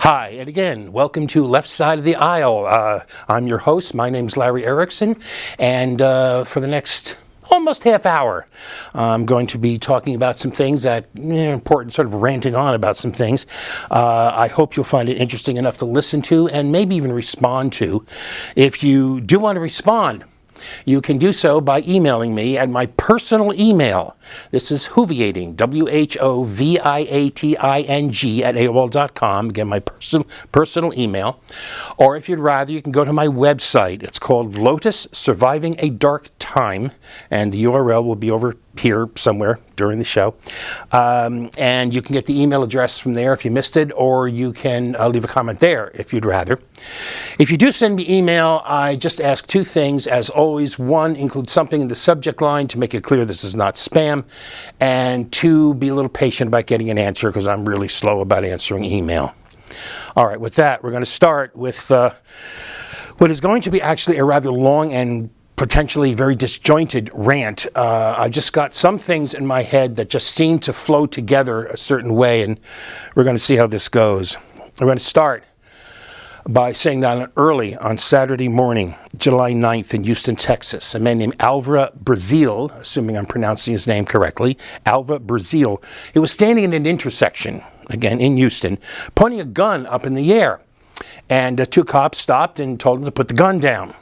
Hi, and again, welcome to Left Side of the Aisle. I'm your host. My name's Larry Erickson, and for the next almost half hour, I'm going to be talking about some things that important, sort of ranting on about some things. I hope you'll find it interesting enough to listen to and maybe even respond to. If you do want to respond, you can do so by emailing me at my personal email. This is whoviating, whoviating at AOL.com. Again, my personal email. Or if you'd rather, you can go to my website. It's called Lotus Surviving a Dark Time, and the URL will be over here somewhere during the show. And you can get the email address from there if you missed it, or you can leave a comment there if you'd rather. If you do send me email, I just ask two things. As always, one, include something in the subject line to make it clear this is not spam, and two, be a little patient about getting an answer because I'm really slow about answering email. All right, with that, we're going to start with what is going to be actually a rather long and potentially very disjointed rant. I just got some things in my head that just seem to flow together a certain way, and we're going to see how this goes. We're going to start by saying that early on Saturday morning, July 9th in Houston, Texas, a man named Alva Brazil, assuming I'm pronouncing his name correctly, Alva Brazil, he was standing in an intersection, again in Houston, pointing a gun up in the air. And two cops stopped and told him to put the gun down.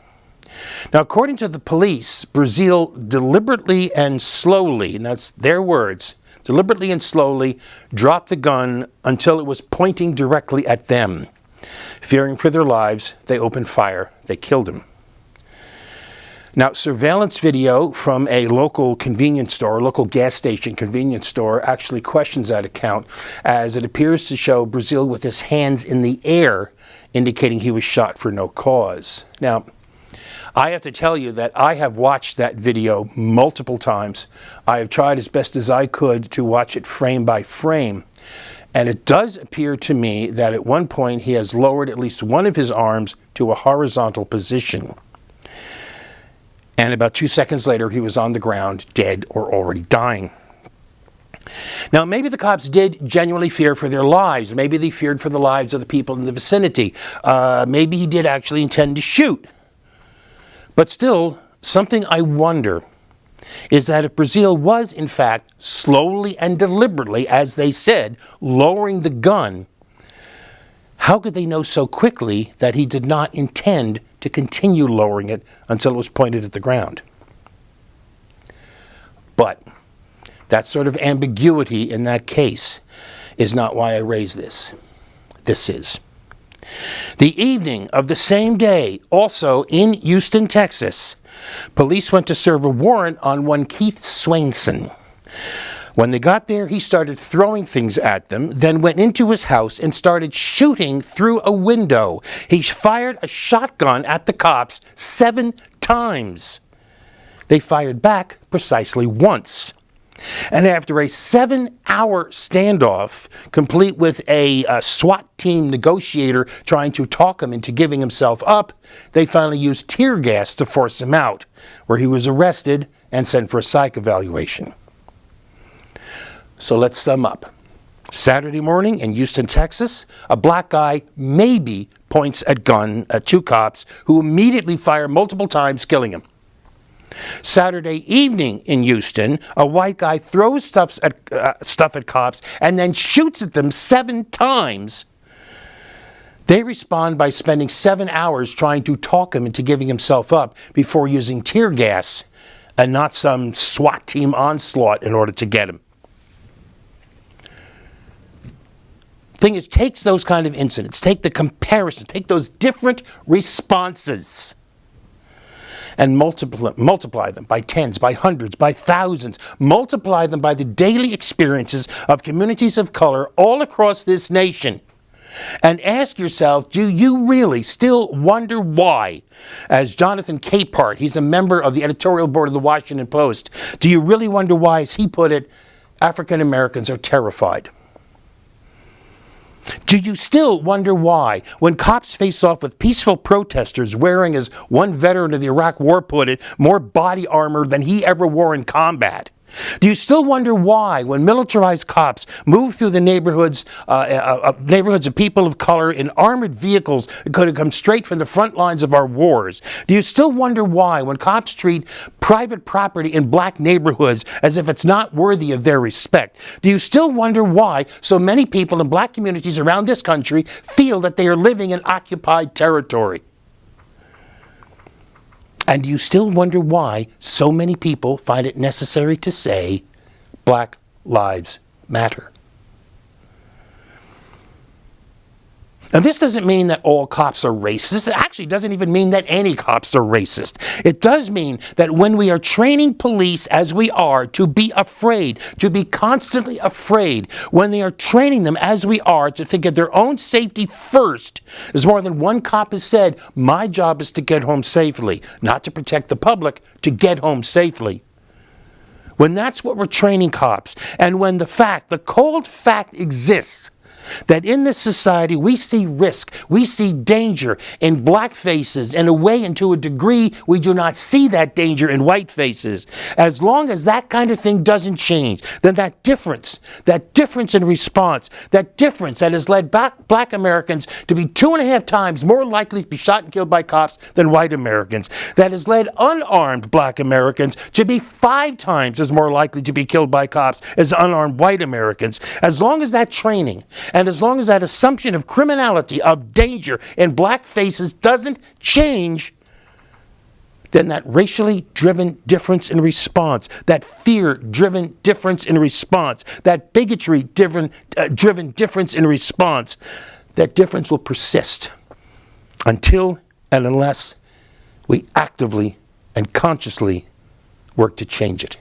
Now, according to the police, Brazil deliberately and slowly, and that's their words, deliberately and slowly dropped the gun until it was pointing directly at them. Fearing for their lives, they opened fire. They killed him. Now, surveillance video from a local convenience store, local gas station convenience store, actually questions that account, as it appears to show Brazil with his hands in the air, indicating he was shot for no cause. Now, I have to tell you that I have watched that video multiple times. I have tried as best as I could to watch it frame by frame. And it does appear to me that at one point he has lowered at least one of his arms to a horizontal position. And about 2 seconds later, he was on the ground, dead or already dying. Now, maybe the cops did genuinely fear for their lives. Maybe they feared for the lives of the people in the vicinity. Maybe he did actually intend to shoot. But still, something I wonder is that if Brazil was, in fact, slowly and deliberately, as they said, lowering the gun, how could they know so quickly that he did not intend to continue lowering it until it was pointed at the ground? But that sort of ambiguity in that case is not why I raise this. This is. The evening of the same day, also in Houston, Texas, police went to serve a warrant on one Keith Swainson. When they got there, he started throwing things at them, then went into his house and started shooting through a window. He fired a shotgun at the cops 7 times. They fired back precisely once. And after a 7-hour standoff, complete with a SWAT team negotiator trying to talk him into giving himself up, they finally used tear gas to force him out, where he was arrested and sent for a psych evaluation. So let's sum up. Saturday morning in Houston, Texas, a black guy maybe points a gun at 2 cops who immediately fire multiple times, killing him. Saturday evening in Houston, a white guy throws stuff at cops and then shoots at them 7 times. They respond by spending 7 hours trying to talk him into giving himself up before using tear gas and not some SWAT team onslaught in order to get him. Thing is, takes those kind of incidents, take the comparison, take those different responses, and multiply them by tens, by hundreds, by thousands. Multiply them by the daily experiences of communities of color all across this nation. And ask yourself, do you really still wonder why, as Jonathan Capehart, he's a member of the editorial board of the Washington Post, do you really wonder why, as he put it, African Americans are terrified? Do you still wonder why, when cops face off with peaceful protesters wearing, as one veteran of the Iraq War put it, more body armor than he ever wore in combat, Do you still wonder why, when militarized cops move through the neighborhoods of people of color in armored vehicles that could have come straight from the front lines of our wars? Do you still wonder why, when cops treat private property in black neighborhoods as if it's not worthy of their respect? Do you still wonder why so many people in black communities around this country feel that they are living in occupied territory? And do you still wonder why so many people find it necessary to say, Black Lives Matter? And this doesn't mean that all cops are racist. This actually doesn't even mean that any cops are racist. It does mean that when we are training police, as we are, to be afraid, to be constantly afraid, when they are training them, as we are, to think of their own safety first, as more than one cop has said, my job is to get home safely, not to protect the public, to get home safely. When that's what we're training cops, and when the cold fact exists, that in this society we see risk, we see danger in black faces in a way and to a degree we do not see that danger in white faces. As long as that kind of thing doesn't change, then that difference in response, that difference that has led black Americans to be 2.5 times more likely to be shot and killed by cops than white Americans, that has led unarmed black Americans to be 5 times as more likely to be killed by cops as unarmed white Americans. As long as that training and as long as that assumption of criminality, of danger in black faces doesn't change, then that racially driven difference in response, that fear driven difference in response, that bigotry driven difference in response, that difference will persist until and unless we actively and consciously work to change it.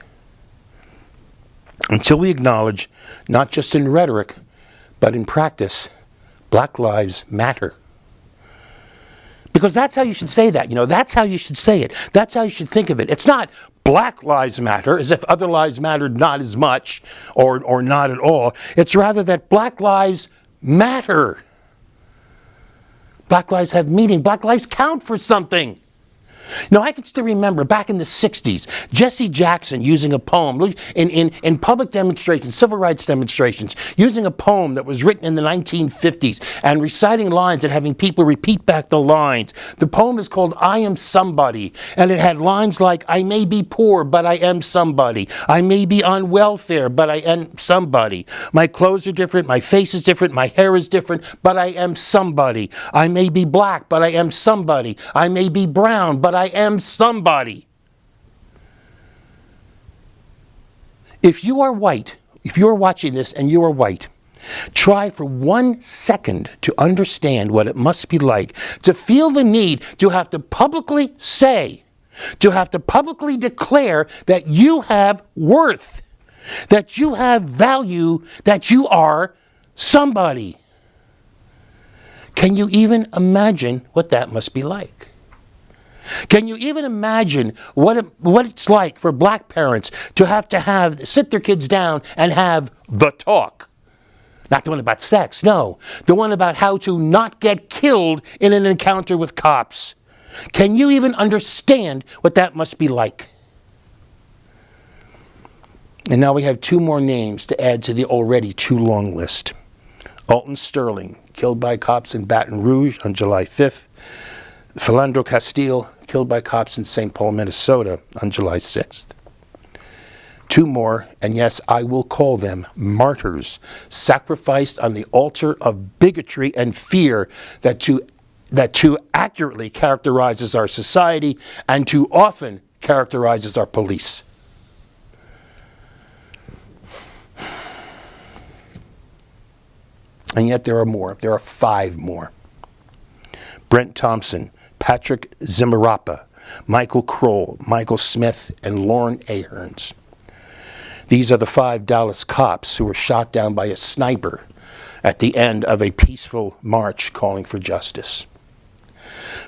Until we acknowledge, not just in rhetoric, but in practice, Black Lives Matter. Because that's how you should say that. That's how you should say it. That's how you should think of it. It's not Black Lives Matter, as if other lives mattered not as much or not at all. It's rather that Black Lives matter. Black lives have meaning. Black lives count for something. I can still remember back in the 60s, Jesse Jackson using a poem in public demonstrations, civil rights demonstrations, using a poem that was written in the 1950s and reciting lines and having people repeat back the lines. The poem is called I Am Somebody, and it had lines like, I may be poor, but I am somebody. I may be on welfare, but I am somebody. My clothes are different, my face is different, my hair is different, but I am somebody. I may be black, but I am somebody. I may be brown, but I am somebody. If you are white, if you are watching this and you are white, try for 1 second to understand what it must be like to feel the need to have to publicly say, to have to publicly declare that you have worth, that you have value, that you are somebody. Can you even imagine what that must be like? Can you even imagine what it's like for black parents to have sit their kids down and have the talk? Not the one about sex, no. The one about how to not get killed in an encounter with cops. Can you even understand what that must be like? And now we have 2 more names to add to the already too long list. Alton Sterling, killed by cops in Baton Rouge on July 5th. Philandro Castile, killed by cops in St. Paul, Minnesota on July 6th. 2 more, and yes, I will call them martyrs, sacrificed on the altar of bigotry and fear that too accurately characterizes our society and too often characterizes our police. And yet there are more. There are 5 more. Brent Thompson, Patrick Zimarapa, Michael Kroll, Michael Smith, and Lauren Aherns. These are the 5 Dallas cops who were shot down by a sniper at the end of a peaceful march calling for justice.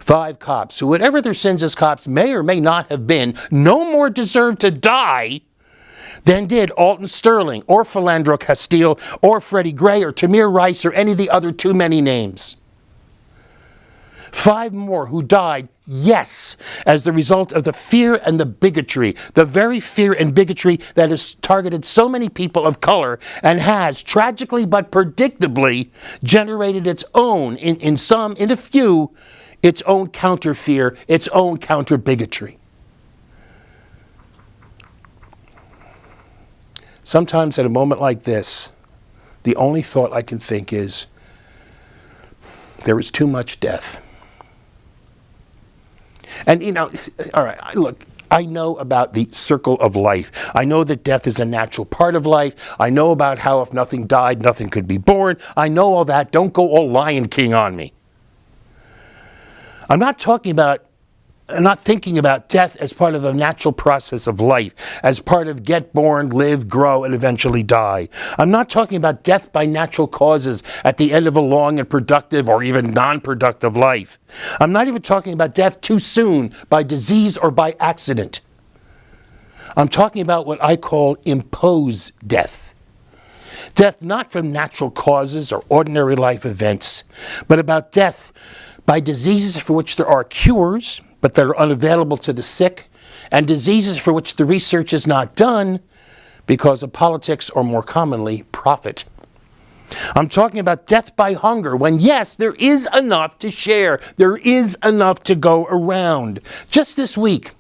5 cops who, whatever their sins as cops may or may not have been, no more deserve to die than did Alton Sterling or Philandro Castile or Freddie Gray or Tamir Rice or any of the other too many names. 5 more who died, yes, as the result of the fear and the bigotry, the very fear and bigotry that has targeted so many people of color and has, tragically but predictably, generated its own, in a few, its own counter-fear, its own counter-bigotry. Sometimes at a moment like this, the only thought I can think is, there is too much death. And, all right, look, I know about the circle of life. I know that death is a natural part of life. I know about how if nothing died, nothing could be born. I know all that. Don't go all Lion King on me. I'm not thinking about death as part of the natural process of life, as part of get born, live, grow, and eventually die. I'm not talking about death by natural causes at the end of a long and productive or even non-productive life. I'm not even talking about death too soon by disease or by accident. I'm talking about what I call imposed death. Death not from natural causes or ordinary life events, but about death by diseases for which there are cures, but that are unavailable to the sick, and diseases for which the research is not done because of politics or, more commonly, profit. I'm talking about death by hunger, when, yes, there is enough to share. There is enough to go around. Just this week,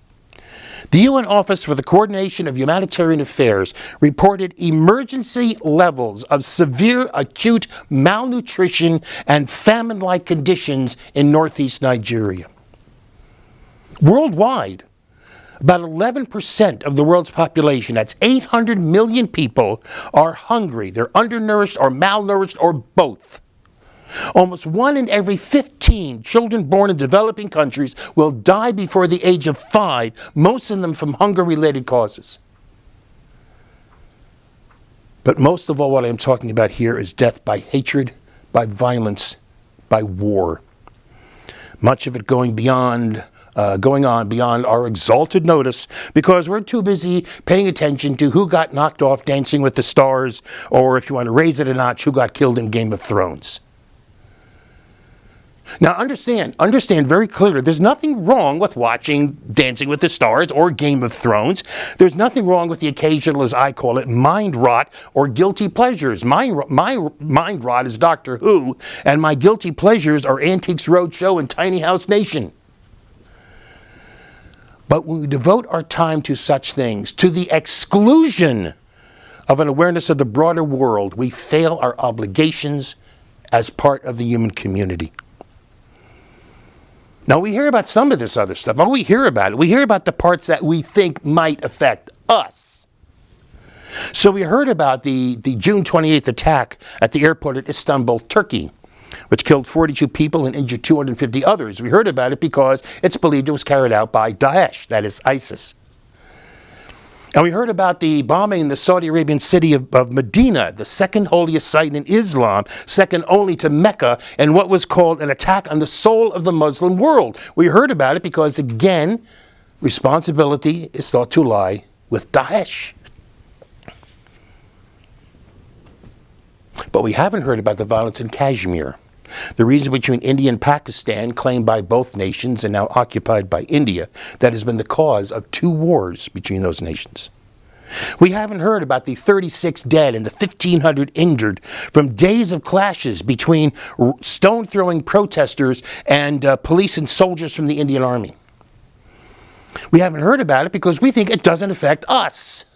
the UN Office for the Coordination of Humanitarian Affairs reported emergency levels of severe acute malnutrition and famine-like conditions in northeast Nigeria. Worldwide, about 11% of the world's population, that's 800 million people, are hungry. They're undernourished or malnourished or both. Almost 1 in every 15 children born in developing countries will die before the age of 5, most of them from hunger-related causes. But most of all, what I'm talking about here is death by hatred, by violence, by war. Much of it going on beyond our exalted notice because we're too busy paying attention to who got knocked off Dancing with the Stars, or if you want to raise it a notch, who got killed in Game of Thrones. Now understand very clearly, there's nothing wrong with watching Dancing with the Stars or Game of Thrones. There's nothing wrong with the occasional, as I call it, mind rot or guilty pleasures. My mind rot is Doctor Who, and my guilty pleasures are Antiques Roadshow and Tiny House Nation. But when we devote our time to such things, to the exclusion of an awareness of the broader world, we fail our obligations as part of the human community. Now, we hear about some of this other stuff. Oh, we hear about it. We hear about the parts that we think might affect us. So we heard about the June 28th attack at the airport at Istanbul, Turkey, which killed 42 people and injured 250 others. We heard about it because it's believed it was carried out by Daesh, that is ISIS. And we heard about the bombing in the Saudi Arabian city of Medina, the second holiest site in Islam, second only to Mecca, and what was called an attack on the soul of the Muslim world. We heard about it because, again, responsibility is thought to lie with Daesh. But we haven't heard about the violence in Kashmir, the region between India and Pakistan, claimed by both nations and now occupied by India, that has been the cause of 2 wars between those nations. We haven't heard about the 36 dead and the 1,500 injured from days of clashes between stone-throwing protesters and police and soldiers from the Indian Army. We haven't heard about it because we think it doesn't affect us.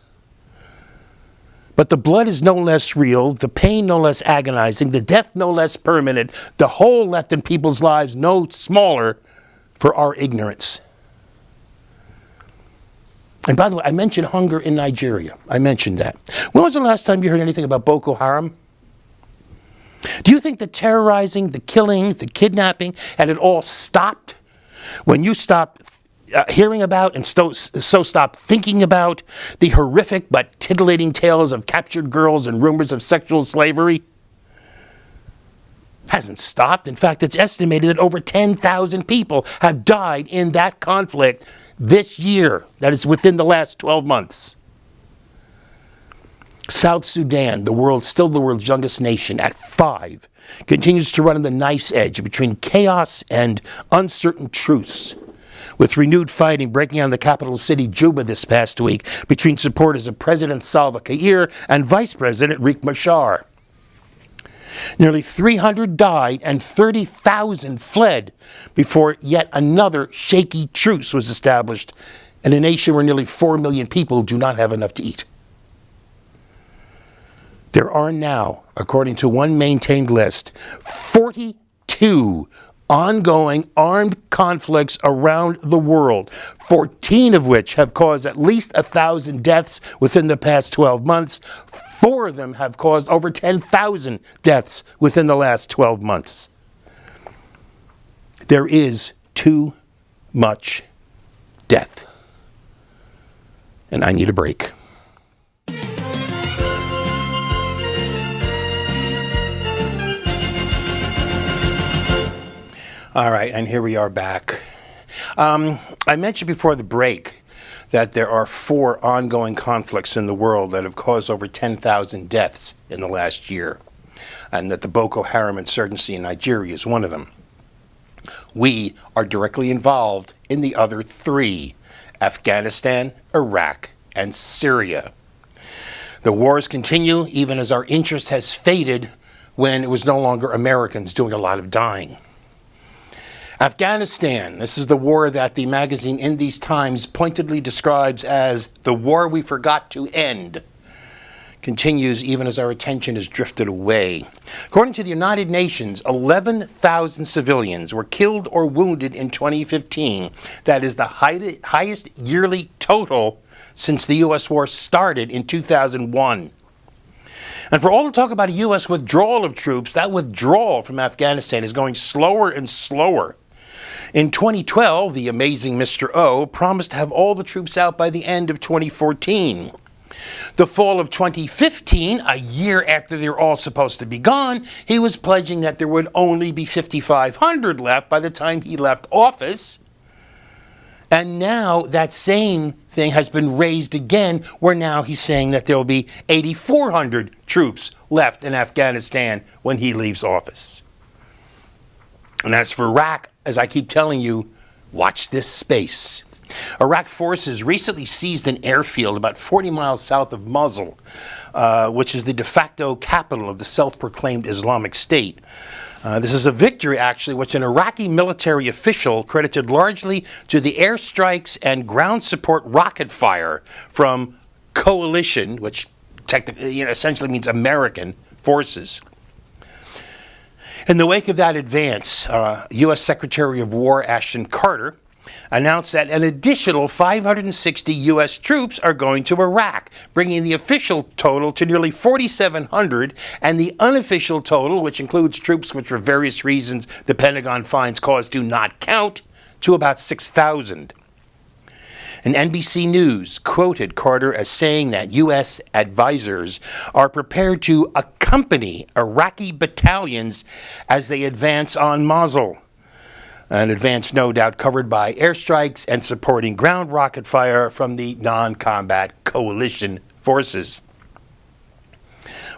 But the blood is no less real, the pain no less agonizing, the death no less permanent, the hole left in people's lives no smaller for our ignorance. And by the way, I mentioned hunger in Nigeria. I mentioned that. When was the last time you heard anything about Boko Haram? Do you think the terrorizing, the killing, the kidnapping, had it all stopped when you stopped hearing about and so stop thinking about the horrific but titillating tales of captured girls and rumors of sexual slavery? Hasn't stopped. In fact, it's estimated that over 10,000 people have died in that conflict this year. That is within the last 12 months. South Sudan, still the world's youngest nation, at 5, continues to run on the knife's edge between chaos and uncertain truce, with renewed fighting breaking out in the capital city, Juba, this past week between supporters of President Salva Kiir and Vice President Riek Machar. Nearly 300 died and 30,000 fled before yet another shaky truce was established in a nation where nearly 4 million people do not have enough to eat. There are now, according to one maintained list, 42 ongoing armed conflicts around the world, 14 of which have caused at least 1,000 deaths within the past 12 months. 4 of them have caused over 10,000 deaths within the last 12 months. There is too much death. And I need a break. All right, and here we are back. I mentioned before the break that there are 4 ongoing conflicts in the world that have caused over 10,000 deaths in the last year, and that the Boko Haram insurgency in Nigeria is one of them. We are directly involved in the other 3, Afghanistan, Iraq, and Syria. The wars continue even as our interest has faded when it was no longer Americans doing a lot of dying. Afghanistan, this is the war that the magazine In These Times pointedly describes as the war we forgot to end, continues even as our attention has drifted away. According to the United Nations, 11,000 civilians were killed or wounded in 2015. That is the highest yearly total since the U.S. war started in 2001. And for all the talk about a U.S. withdrawal of troops, that withdrawal from Afghanistan is going slower and slower. In 2012, the amazing Mr. O promised to have all the troops out by the end of 2014. The fall of 2015, a year after they were all supposed to be gone, he was pledging that there would only be 5,500 left by the time he left office. And now that same thing has been raised again, where now he's saying that there will be 8,400 troops left in Afghanistan when he leaves office. And as for Iraq, as I keep telling you, watch this space. Iraq forces recently seized an airfield about 40 miles south of Mosul, which is the de facto capital of the self-proclaimed Islamic State. This is a victory, actually, which an Iraqi military official credited largely to the airstrikes and ground support rocket fire from coalition, which technically, essentially means American forces. In the wake of that advance, U.S. Secretary of War Ashton Carter announced that an additional 560 U.S. troops are going to Iraq, bringing the official total to nearly 4,700, and the unofficial total, which includes troops which for various reasons the Pentagon finds cause to not count, to about 6,000. And NBC News quoted Carter as saying that U.S. advisors are prepared to accompany Iraqi battalions as they advance on Mosul. An advance no doubt covered by airstrikes and supporting ground rocket fire from the non-combat coalition forces.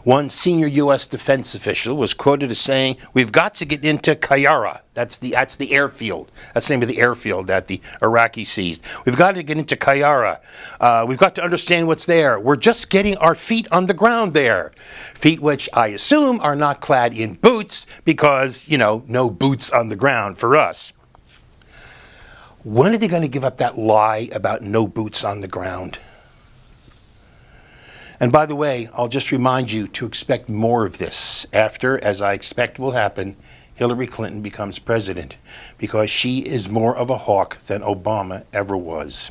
One senior U.S. defense official was quoted as saying, "We've got to get into Qayyarah." That's the airfield. That's the name of the airfield that the Iraqis seized. "We've got to get into Qayyarah. We've got to understand what's there. We're just getting our feet on the ground there." Feet which I assume are not clad in boots because, no boots on the ground for us. When are they going to give up that lie about no boots on the ground? And by the way, I'll just remind you to expect more of this after, as I expect will happen, Hillary Clinton becomes president, because she is more of a hawk than Obama ever was.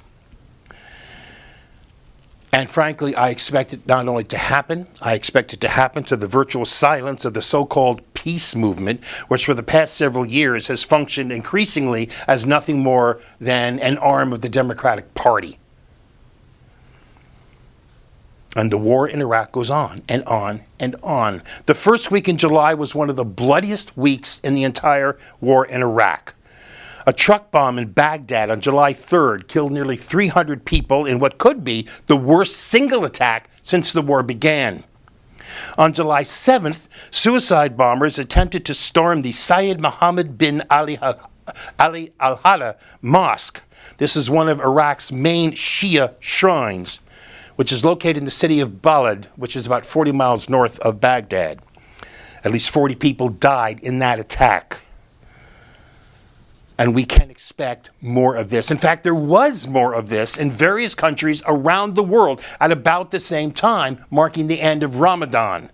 And frankly, I expect it not only to happen, I expect it to happen to the virtual silence of the so-called peace movement, which for the past several years has functioned increasingly as nothing more than an arm of the Democratic Party. And the war in Iraq goes on and on and on. The first week in July was one of the bloodiest weeks in the entire war in Iraq. A truck bomb in Baghdad on July 3rd killed nearly 300 people in what could be the worst single attack since the war began. On July 7th, suicide bombers attempted to storm the Syed Mohammed bin Ali al-Hada Mosque. This is one of Iraq's main Shia shrines, which is located in the city of Balad, which is about 40 miles north of Baghdad. At least 40 people died in that attack. And we can expect more of this. In fact, there was more of this in various countries around the world at about the same time, marking the end of Ramadan.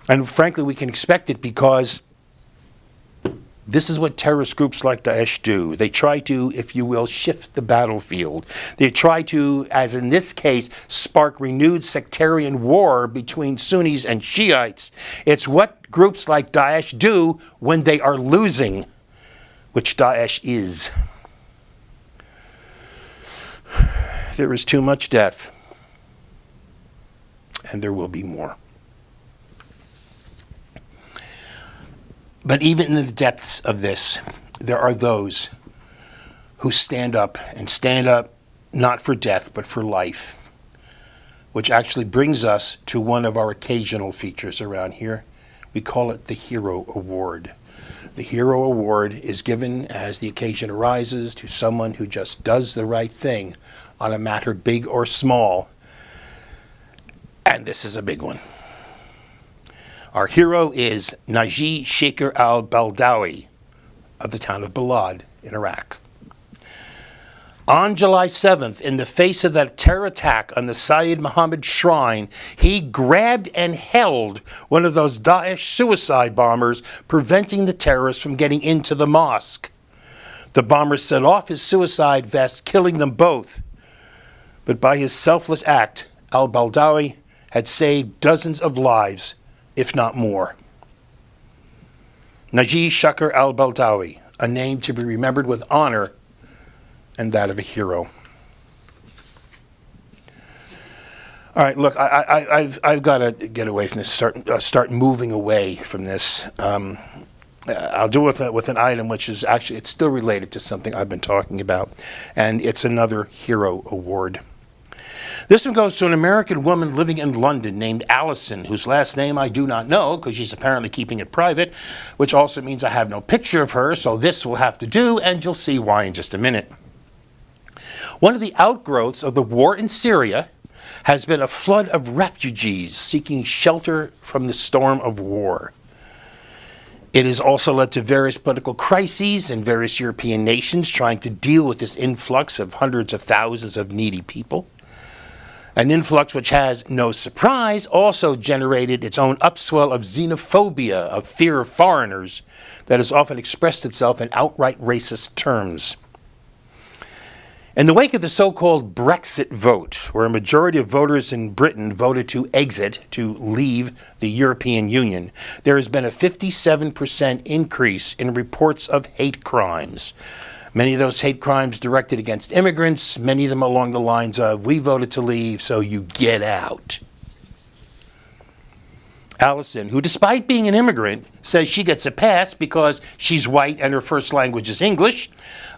And frankly, we can expect it because this is what terrorist groups like Daesh do. They try to, if you will, shift the battlefield. They try to, as in this case, spark renewed sectarian war between Sunnis and Shiites. It's what groups like Daesh do when they are losing, which Daesh is. There is too much death, and there will be more. But even in the depths of this, there are those who stand up not for death, but for life, which actually brings us to one of our occasional features around here. We call it the Hero Award. The Hero Award is given as the occasion arises to someone who just does the right thing on a matter big or small. And this is a big one. Our hero is Naji Sheikh al-Baldawi of the town of Balad in Iraq. On July 7th, in the face of that terror attack on the Syed Mohammed shrine, he grabbed and held one of those Daesh suicide bombers, preventing the terrorists from getting into the mosque. The bomber set off his suicide vest, killing them both. But by his selfless act, al-Baldawi had saved dozens of lives, if not more. Naji Sheikh al-Baldawi, a name to be remembered with honor and that of a hero. All right, look, I've got to get away from this, start moving away from this. I'll do it with an item which is actually, it's still related to something I've been talking about, and it's another Hero Award. This one goes to an American woman living in London named Allison, whose last name I do not know because she's apparently keeping it private, which also means I have no picture of her, so this will have to do, and you'll see why in just a minute. One of the outgrowths of the war in Syria has been a flood of refugees seeking shelter from the storm of war. It has also led to various political crises in various European nations trying to deal with this influx of hundreds of thousands of needy people. An influx which has, no surprise, also generated its own upswell of xenophobia, of fear of foreigners, that has often expressed itself in outright racist terms. In the wake of the so-called Brexit vote, where a majority of voters in Britain voted to exit, to leave the European Union, there has been a 57% increase in reports of hate crimes. Many of those hate crimes directed against immigrants, many of them along the lines of, we voted to leave, so you get out. Allison, who despite being an immigrant, says she gets a pass because she's white and her first language is English,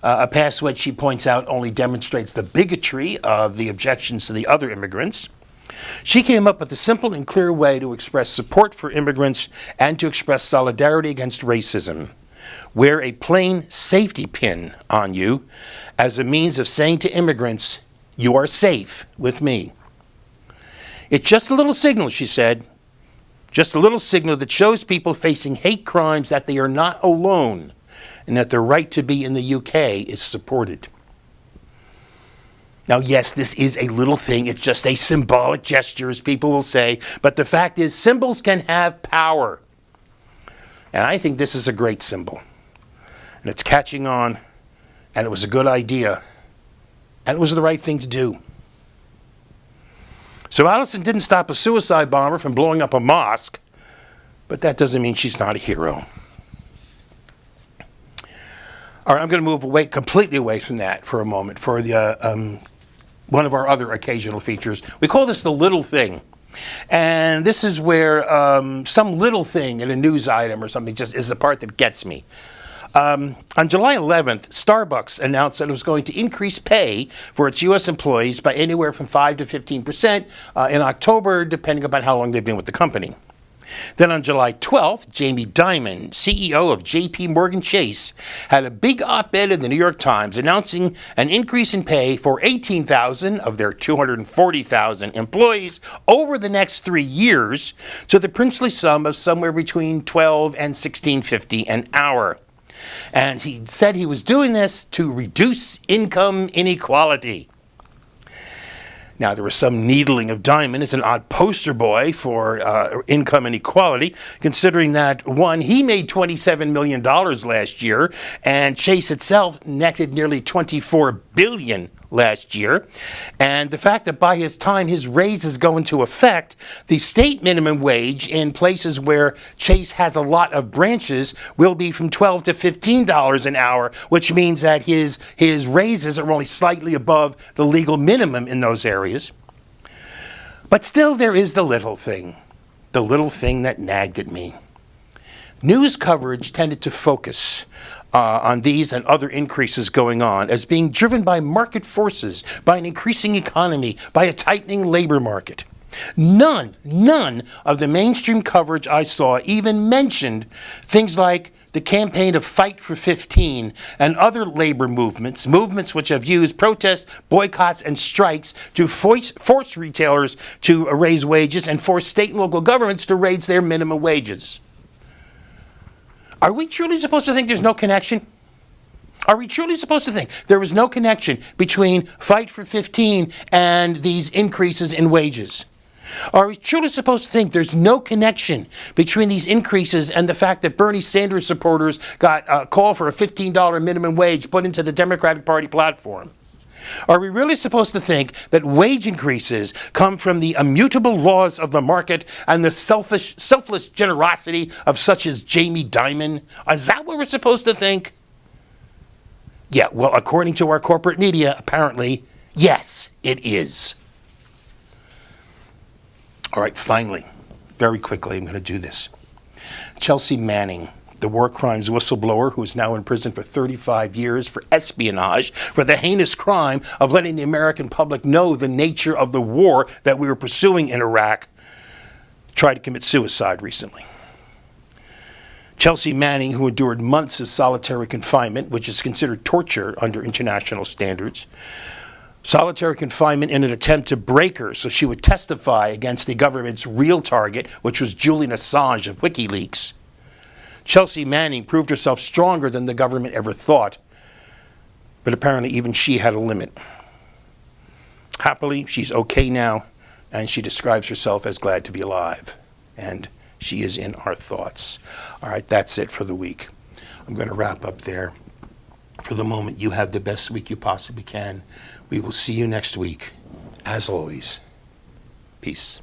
a pass which she points out only demonstrates the bigotry of the objections to the other immigrants. She came up with a simple and clear way to express support for immigrants and to express solidarity against racism. Wear a plain safety pin on you as a means of saying to immigrants, you are safe with me. It's just a little signal, she said. Just a little signal that shows people facing hate crimes that they are not alone and that their right to be in the UK is supported. Now, yes, this is a little thing. It's just a symbolic gesture, as people will say. But the fact is, symbols can have power. And I think this is a great symbol. And it's catching on. And it was a good idea. And it was the right thing to do. So Allison didn't stop a suicide bomber from blowing up a mosque, but that doesn't mean she's not a hero. All right, I'm going to move completely away from that for a moment for the one of our other occasional features. We call this the little thing. And this is where some little thing in a news item or something just is the part that gets me. On July 11th, Starbucks announced that it was going to increase pay for its U.S. employees by anywhere from 5 to 15% in October, depending upon how long they've been with the company. Then on July 12th, Jamie Dimon, CEO of J.P. Morgan Chase, had a big op-ed in the New York Times announcing an increase in pay for 18,000 of their 240,000 employees over the next 3 years to the princely sum of somewhere between $12 and $16.50 an hour. And he said he was doing this to reduce income inequality. Now, there was some needling of Dimon as an odd poster boy for income inequality, considering that, one, he made $27 million last year, and Chase itself netted nearly $24 billion last year. And the fact that by his time his raises go into effect, the state minimum wage in places where Chase has a lot of branches will be from $12 to $15 an hour, which means that his raises are only slightly above the legal minimum in those areas. But still, there is the little thing that nagged at me. News coverage tended to focus on these and other increases going on as being driven by market forces, by an increasing economy, by a tightening labor market. None of the mainstream coverage I saw even mentioned things like the campaign of Fight for 15 and other labor movements which have used protests, boycotts, and strikes to force retailers to raise wages and force state and local governments to raise their minimum wages. Are we truly supposed to think there's no connection? Are we truly supposed to think there was no connection between Fight for 15 and these increases in wages? Are we truly supposed to think there's no connection between these increases and the fact that Bernie Sanders supporters got a call for a $15 minimum wage put into the Democratic Party platform? Are we really supposed to think that wage increases come from the immutable laws of the market and the selfless generosity of such as Jamie Dimon? Is that what we're supposed to think? Yeah, well, according to our corporate media, apparently, yes, it is. All right, finally, very quickly, I'm going to do this. Chelsea Manning, the war crimes whistleblower who is now in prison for 35 years for espionage, for the heinous crime of letting the American public know the nature of the war that we were pursuing in Iraq, tried to commit suicide recently. Chelsea Manning, who endured months of solitary confinement, which is considered torture under international standards, solitary confinement in an attempt to break her so she would testify against the government's real target, which was Julian Assange of WikiLeaks. Chelsea Manning proved herself stronger than the government ever thought, but apparently even she had a limit. Happily, she's okay now, and she describes herself as glad to be alive, and she is in our thoughts. All right, that's it for the week. I'm going to wrap up there. For the moment, you have the best week you possibly can. We will see you next week. As always, peace.